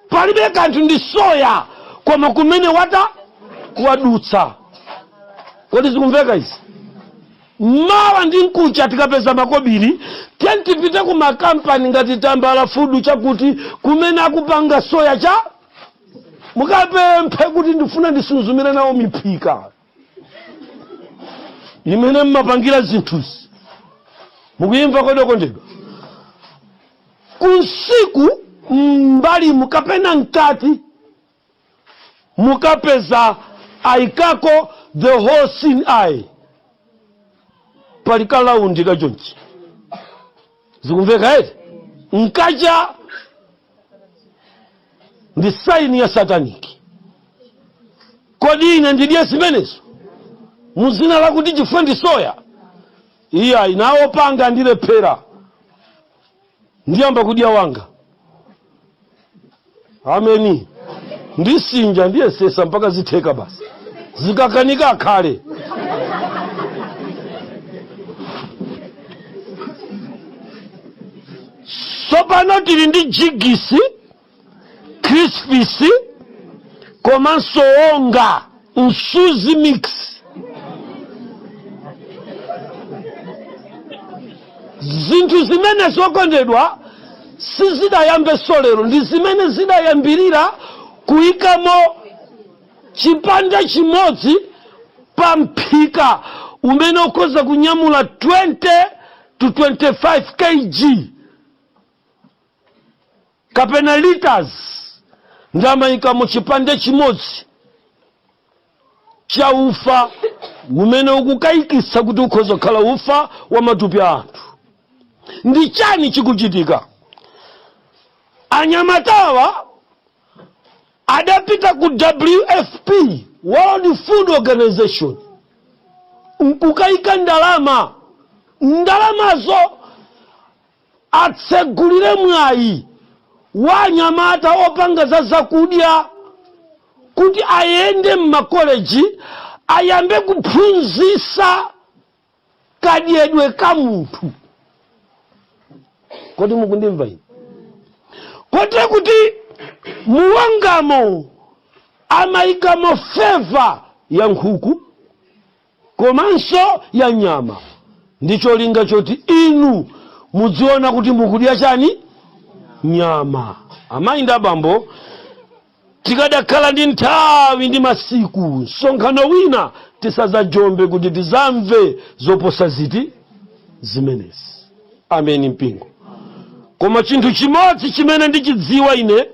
Palibe kanthu ndi soya koma kumene wata kuwadutsa. Kodi zikumveka izi? Mawa ndi nkucha tikapeza makobiri tipite ku makampani ngati Tambala Food chakuti kumene akupanga soya cha mukapemphe kuti ndifuna ndisunzumire nawo miphika imene mmapangira zinthuzi. Mukuyimva kodokondedwa? Kunsiku mbali mukapena nkati mukapeza aikako the whole sin eye palikalaundi kachonchi. Zikumveka eti? Nkacha ndi saini ya sataniki. Kodi ine ndidye zimenezo muzina lakuti chifukwa ndi soya? Iya inawo panga ndilephera ndiyamba kudya wanga. Ameni. Ndisinja ndiyesesa mpaka zitheka basi zikakanika akhale. Sopano tili ndi jigisi, crispisi, komanso onga, msuzi mix. Zinthu zimene zokondedwa sizidayambe solero, ndi zimene zidayambirira kuyikamo chipande chimodzi pa mphika umene ukhoza kunyamula 20 to 25 kg kapena liters ndamayika mu chipande chimodzi cha ufa umene ukukayikitsa kuti ukhoza kukhala ufa wa matupi a anthu. Ndi chani chikuchitika? Anyamatawa adapita ku WFP, World Food Organization, ukayika ndalamazo atsegulire mwayi wanyamata opanga za zakudya kuti ayende m'makoleji ayambe kuphunzitsa kadyedwe ka munthu. Kodi mukundimva ine? Kote kuti muwangamo amayikamo feva ya nkhuku komanso ya nyama. Ndicho linga choti inu mudziona kuti mukudya chani? Nyama. Amayi ndi abambo, tikadakhala ndi nthawi ndi masiku msonkhano wina tisadzajombe kuti tizamve zoposa ziti zimenezi. Ameni mpingo. Koma chinthu chimodzi chimene ndichidziwa ine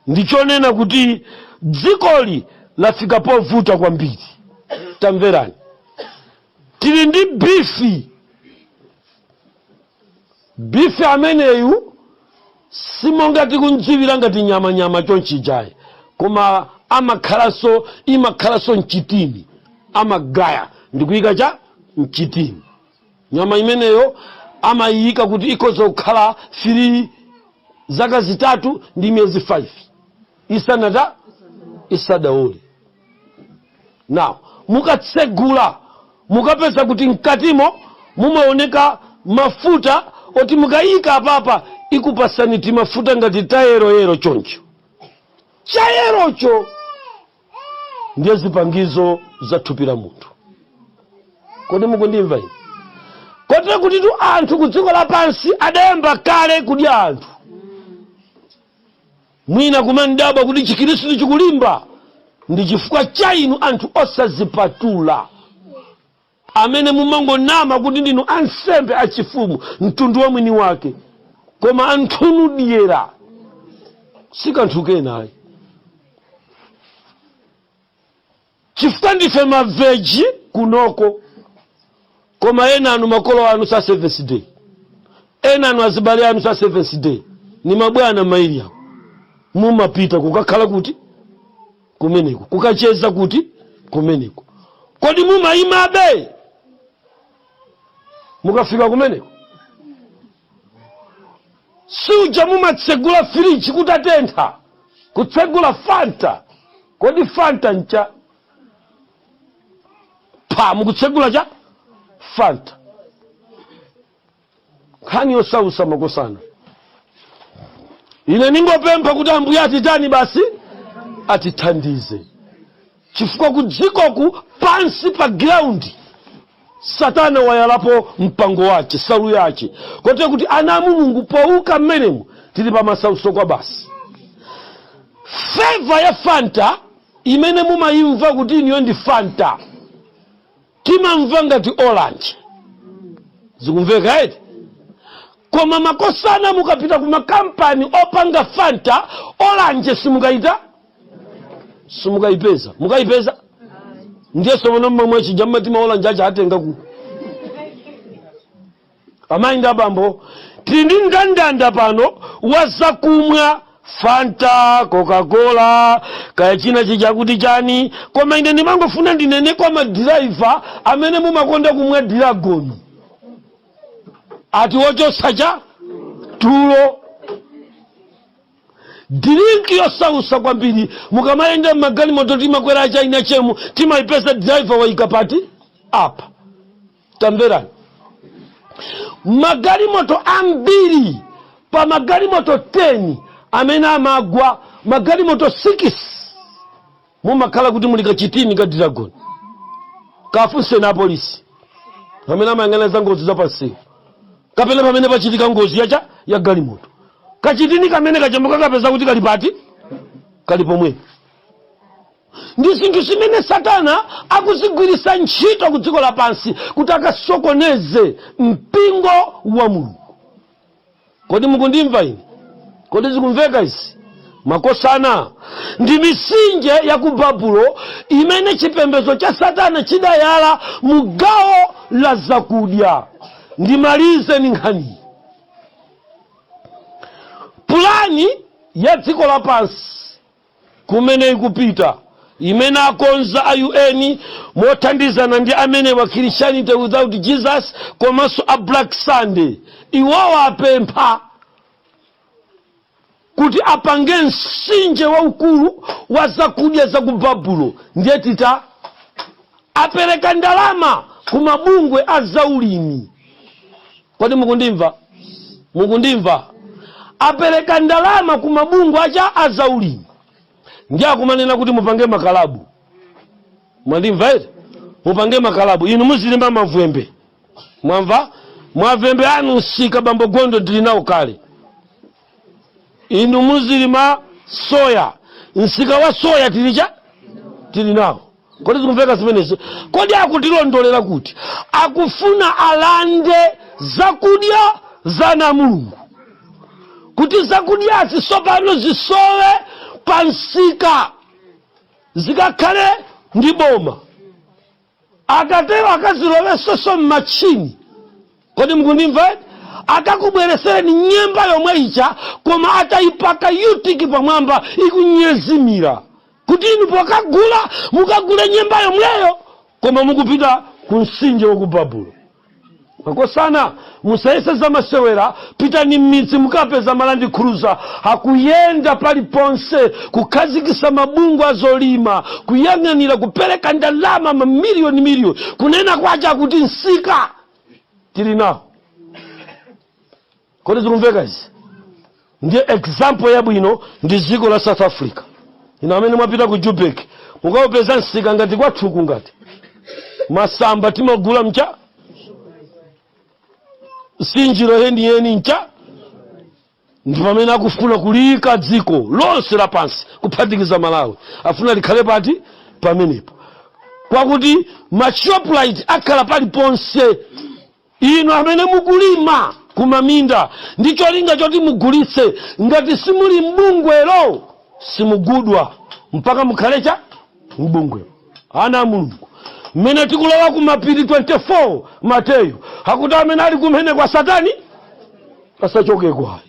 ndichonena kuti dzikoli lafika povuta kwambiri. Tamverani, tili ndi bifi ameneyu simonga tikunjiwira ngati nyama chonchijaye, koma imakhalaso mchitini, amagaya ndikuyika cha mchitini. Nyama imeneyo amayika kuti ikhoza kukhala 3 zaka 3 ndi miyezi 5 isadaole. Now mukatsegula mukapeza kuti mkatimo mumaoneka mafuta oti mukayika apapa ikupasani timafuta ngati tayero choncho. Chayerocho ndiye zipangizo za thupi la munthu. Kodi mukundimva ine? Kote kuti tu anthu kudziko lapansi adayamba kale kudya anthu. Mwina kumandaba kuti chikhristu chikulimba ndi chifukwa cha inu anthu osazipatula, amene mumangonama kuti ndinu ansembe achifumu mtundu wa mwini wake, koma anthunu dyera sikanthu kenayi. Chifukwa ndife maveji kunoko, koma ena anu makolo anu sa 7th day, ena anu azibale anu sa 7th day ni mabwana mairi yako. Mumapita kukakhala kuti kumeneko, kukacheza kuti kumeneko. Kodi mumayimabe mukafika kumeneko? Suja mumatsegula firiji kutatentha kutsegula Fanta. Kodi Fanta ncha mukutsegula cha Fanta. Khani yosausa makosana. Ine ningopempha kuti Ambuye atitani basi atithandize. Chifukwa kudzikoku pansi pa ground Satana wayalapo mpango wache, salu yache. Kote kuti ana a Mulungu pouka mmenemu tili pa masauso kwa basi. Feva ya Fanta imene mumayimva kuti iniyo ndi Fanta timamva ngati orange. Zikumveka eti? Koma makosana mukapita ku makampani opanga Fanta orange simukayipeza. Mukayipeza? Ndiye somono mmwe chijamma tima orange acha atenga ku. Amayi ndi abambo, tindi ndandanda pano wazakumwa Fanta, Coca-Cola, kaya china chijakuti chani. Koma ine ndimangofuna ndinene kwa madriver amene mumakonda kumwa Dragon. Ati wochosa cha tulo. Drink yosausa kwambiri. Mukamayenda magali moto timakwera cha ina chemu timaipesa driver waikapati apa. Tamverani, magali moto ambiri pa magali moto 10 amene amagwa magali moto 6 mumakhala kuti mulika chitini ka Dragon. Kafunse na polisi amene amayang'ana za ngozi za pansi, kapena pamene pachitika ngozi ya galimoto, kachitini kamene kachambuka kapeza kuti kalipati kalipo mwe. ndi zinthu zimene Satana akuzigwirisa ntchito ku dziko lapansi kuti akasokoneze mpingo wa Mulungu. Kodi mukundimva ine? Kodi zikumveka izi? Makosana ndi misinje ya ku Babulo imene chipembedzo cha Satana chidayala mu gawo la zakudya. Ndimalize ni nkhani. Pulani ya dziko lapansi kumene ikupita imene akonza a UN mothandizana ndi amene wa Christianity Without Jesus komanso a Black Sunday, iwowa apempha kuti apange msinje waukulu wa zakudya za ku Babulo. Ndiye tita apereka ndalama ku mabungwe a zaulimi. Kodi mukundimva? Mukundimva? Apereka ndalama ku mabungwe acha a zaulimi. Ndiye akumanena kuti mupange makalabu. Mwandimva eti? Mupange makalabu. Inu muzilimba mavwembe. Mwamva? Mavwembe anu nsika bambo gondo ndilinawo kale. Inu muzilima soya. Nsika wa soya tilinawo. Kodi zikumveka zimenezi? Kodi akutilondolera kuti akufuna alande zakudya za na Mulungu. Kuti zakudya zisopano zisowe pansika zikakhale ndi boma. Akatero akazilowesoso mmachini. Kodi mukundimva? Akakubweresereni nyemba yomwe icha koma atayipaka yutiki pamwamba ikunyezimira. Kuti inu pokagula mukagule nyemba yomweyo koma mukupita ku msinje wa ku Babulo. Makosana musayese za masewera, pitani m'midzi mukapeza malandi cruiser akuyenda paliponse kukhazikisa mabungwe azolima, kuyang'anira kupereka ndalama mamiliyoni kunena kwacha kuti nsika tili nawo. Kodi zikumveka izi? Ndiye example yabwino ndi dziko la South Africa. Ino amene mwapita ku Joburg mukapeza nsika ngati kwathuku ngati masamba timagula mcha sinjiro yeni ncha. Ndi pamene akufuna kulika dziko lonse lapansi kuphatikiza Malawi afuna likhale pati pamenepo kwakuti mashoplite akhala paliponse. Ino amene mukulima kumaminda ndi cholinga choti mugulitse, ngati simuli mbungwero simugudwa mpaka mukhalecha mbungwero. Ana a Mulungu mmene tikulowa kumapiri 24 Mateyu hakuti amene ali kumene kwa Satani asachoke kwayi.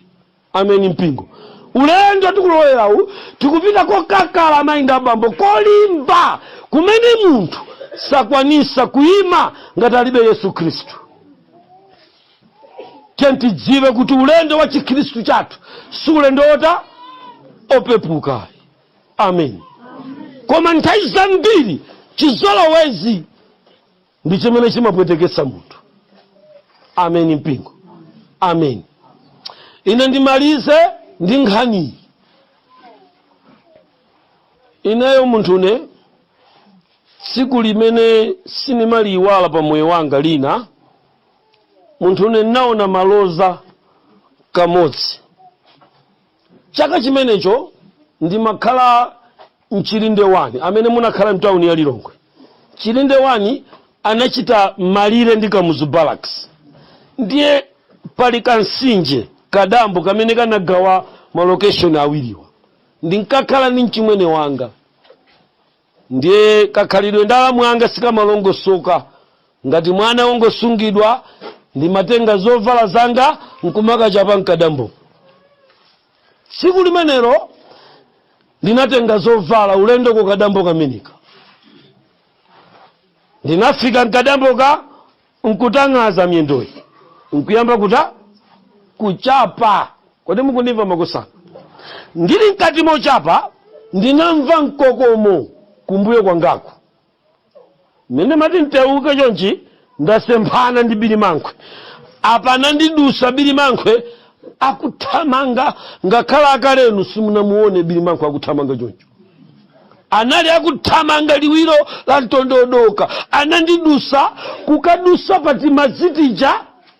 Ameni mpingo ulendo tikulowerawu tikupita kokakala mainda bambo kolimba kumene munthu sakwanisa kuyima ngati alibe Yesu Kristu. Tidziwe kuti ulendo wa Chikristu chathu si ulendo wota opepuka. Amen. Koma nthawi zambiri chizolowezi ndi chimene chimapwetekesa munthu. Amen mpingo. Amen. Ine ndimalize ndi nkhani. Ineyo munthune siku limene sinimaliwala pa moyo wanga lina, munthune naona maloza kamodzi. Chaka chimenecho ndimakhala mchilinde wani amene munakhala mtawuni ya Lilongwe. Chilinde wani anachita malire ndi Kamuzu Barracks. Ndiye pali kansinje kadambo kamene kanagawa malocation awiriwa. Ndinkakhala ndi mchimwene wanga. Ndiye kakhalidwe ndalamu anga sikamalongosoka. Ngati mwana wongosungidwa ndimatenga zovala zanga nkumaka chapa mkadambo. Siku limenero ndinatenga zovala ulendo ku kadambo kameneka. Ndinafika mkadambo ka nkutangaza miendoyi. Nkuyamba kuchapa. Kodi mukundimva makosana? Ndili mkati mochapa ndinamva mkokomo kumbuyo kwangako. Mene mati nteuke chonchi ndasemphana ndi Bilimankwe. Apana ndidusa Bilimankwe akuthamanga ngakhala akalenu simunamuone Bilimankwe akuthamanga choncho. Anali akuthamanga liwiro la ntondodoka. Anandidusa kukadusa pati mazitija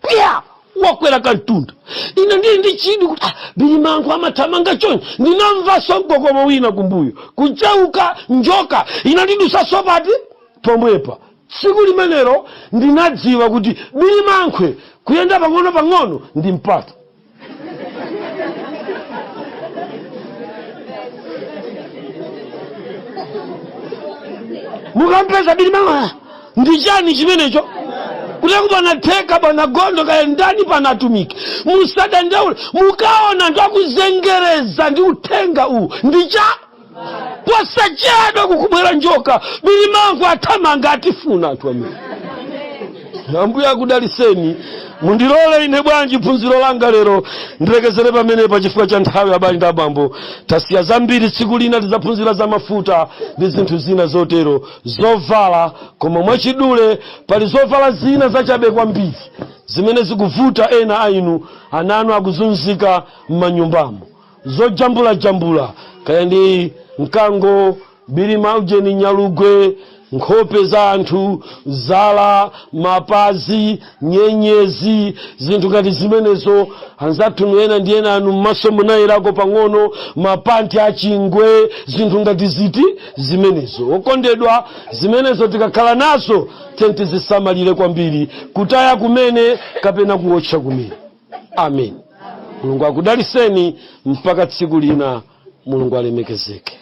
pia wakwera kantunda ina ndili ndi chidi kuti bilimangu amathamanga chonchi ndinamva mkokomo wina kumbuyo kuchauka njoka ina ndidusa sopati pomwepa. Tsiku limenelo ndinadziwa kuti bilimankwe kuyenda pang'ono ndi mpata. Mukampeza bilimangu ndi chani chimenecho? Kuteko panatheka bwana gondo kaya ndani panatumiki. Musadandaule mukaona ndakuzengereza ndi uthenga uwu ndicha posachedwa kukubwera njoka bilimangu athamanga atifuna atu amene. Ambuye akudaliseni. Mundilole ine bwanji phunziro langa lero ndilekezere pamenepa chifukwa cha nthawi abale ndi abambo. Tasiya zambiri tsiku lina tidzaphunzira za mafuta ndi zinthu zina zotero zovala, koma mwachidule pali zovala zina zachabe kwambiri zimene zikuvuta ena ainu ananu akuzunzika m'manyumbamo. Zojambula kaya ndi mkango, bilima ujeni nyalugwe, nkhope za anthu, zala, mapazi, nyenyezi, zinthu ngati zimenezo. Anzathu ena ndi ena anu m'maso munayirako pang'ono, mapanthi achingwe, zinthu ngati ziti zimenezo. Okondedwa, zimenezo tikakhala nazo tizisamalire kwambiri, kutaya kumene kapena kuotcha kumene. Amen. Mulungu akudaliseni mpaka tsiku lina. Mulungu alemekezeke.